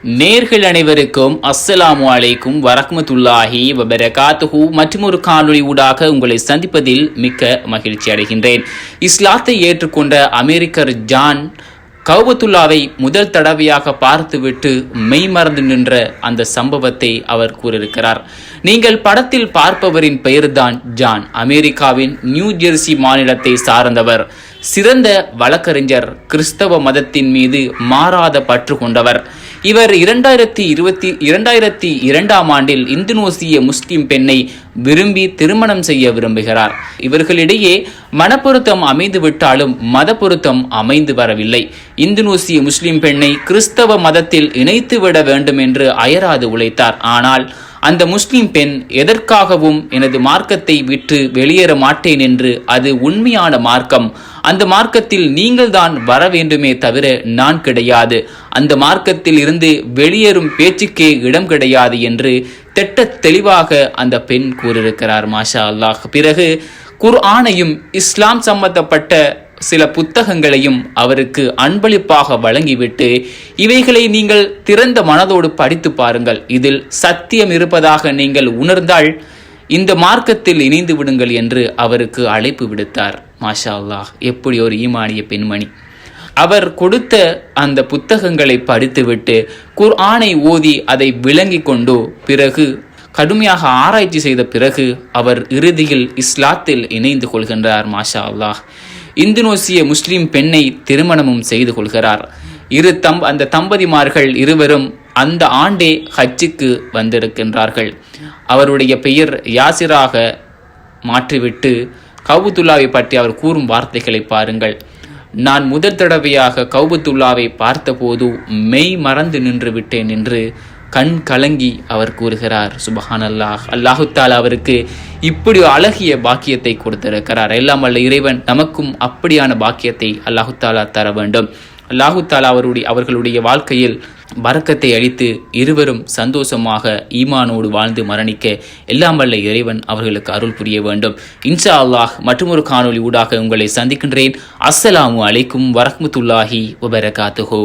நேர்கள் அனைவருக்கும் அஸ்ஸலாமு அலைக்கும் வரஹ்மத்துல்லாஹி வபரகாத்துஹு. மற்றும் ஒரு காணொளி ஊடாக உங்களை சந்திப்பதில் மிக்க மகிழ்ச்சி அடைகின்றேன். இஸ்லாத்தை ஏற்றுக்கொண்ட அமெரிக்கர் ஜான் கௌபத்துல்லாவை முதல் தடவையாக பார்த்துவிட்டு மெய்மறந்து நின்ற அந்த சம்பவத்தை அவர் கூறியிருக்கிறார். நீங்கள் படத்தில் பார்ப்பவரின் பெயர்தான் ஜான். அமெரிக்காவின் நியூ ஜெர்சி மாநிலத்தை சார்ந்தவர். சிறந்த வழக்கறிஞர், கிறிஸ்தவ மதத்தின் மீது மாறாத பற்று கொண்டவர். இவர் 2022 ஆண்டில் இந்தோனேசிய முஸ்லிம் பெண்ணை விரும்பி திருமணம் செய்ய விரும்புகிறார். இவர்களிடையே மனப்பொருத்தம் அமைந்துவிட்டாலும் மத பொருத்தம் அமைந்து வரவில்லை. இந்தோனேசிய முஸ்லிம் பெண்ணை கிறிஸ்தவ மதத்தில் இணைத்துவிட வேண்டும் என்று அயராது உழைத்தார். ஆனால் அந்த முஸ்லிம் பெண் எதற்காகவும் எனது மார்க்கத்தை விட்டு வெளியேற மாட்டேன் என்று, அது உண்மையான மார்க்கம், அந்த மார்க்கத்தில் நீங்கள் தான் வர வேண்டுமே தவிர நான் கிடையாது, அந்த மார்க்கத்தில் இருந்து வெளியேறும் பேச்சுக்கே இடம் கிடையாது என்று திட்ட தெளிவாக அந்த பெண் கூறியிருக்கிறார். மாஷா அல்லாஹ். பிறகு குர்ஆனையும் இஸ்லாம் சம்பந்தப்பட்ட சில புத்தகங்களையும் அவருக்கு அன்பளிப்பாக வழங்கிவிட்டு, இவைகளை நீங்கள் திறந்த மனதோடு படித்து பாருங்கள், இதில் சத்தியம் இருப்பதாக நீங்கள் உணர்ந்தால் இந்த மார்க்கத்தில் இணைந்து விடுங்கள் என்று அவருக்கு அழைப்பு விடுத்தார். மாஷா அல்லாஹ், எப்படி ஒரு ஈமானிய பெண்மணி! அவர் கொடுத்த அந்த புத்தகங்களை படித்துவிட்டு குர்ஆனை ஓதி அதை விளங்கி கொண்டு பிறகு கடுமையாக ஆராய்ச்சி செய்த பிறகு அவர் இறுதியில் இஸ்லாத்தில் இணைந்து கொள்கின்றார். மாஷா அல்லாஹ். இந்தோனேசிய முஸ்லிம் பெண்ணை திருமணமும் செய்து கொள்கிறார். அந்த தம்பதிமார்கள் இருவரும் அந்த ஆண்டே ஹஜ்ஜுக்கு வந்திருக்கின்றார்கள். அவருடைய பெயர் யாசிராக மாற்றிவிட்டு கௌபத்துல்லாவை பற்றி அவர் கூறும் வார்த்தைகளை பாருங்கள். நான் முதல் தடவையாக கௌபத்துல்லாவை பார்த்தபோது மெய் மறந்து நின்று விட்டேன் என்று கண் கலங்கி அவர் கூறுகிறார். சுபஹானல்லாஹ். அல்லாஹு தாலா அவருக்கு இப்படி அழகிய பாக்கியத்தை கொடுத்திருக்கிறார். எல்லாம் வல்ல இறைவன் நமக்கும் அப்படியான பாக்கியத்தை அல்லாஹு தாலா தர வேண்டும். அல்லாஹு தாலா அவர்களுடைய வாழ்க்கையில் பரக்கத்தை அளித்து இருவரும் சந்தோஷமாக ஈமானோடு வாழ்ந்து மரணிக்க எல்லாம் வல்ல இறைவன் அவர்களுக்கு அருள் புரிய வேண்டும். இன்ஷா அல்லாஹ் மற்றொரு காணொளி ஊடாக உங்களை சந்திக்கின்றேன். அஸ்ஸலாமு அலைக்கும் வரஹ்மத்துல்லாஹி வபரகாத்துஹு.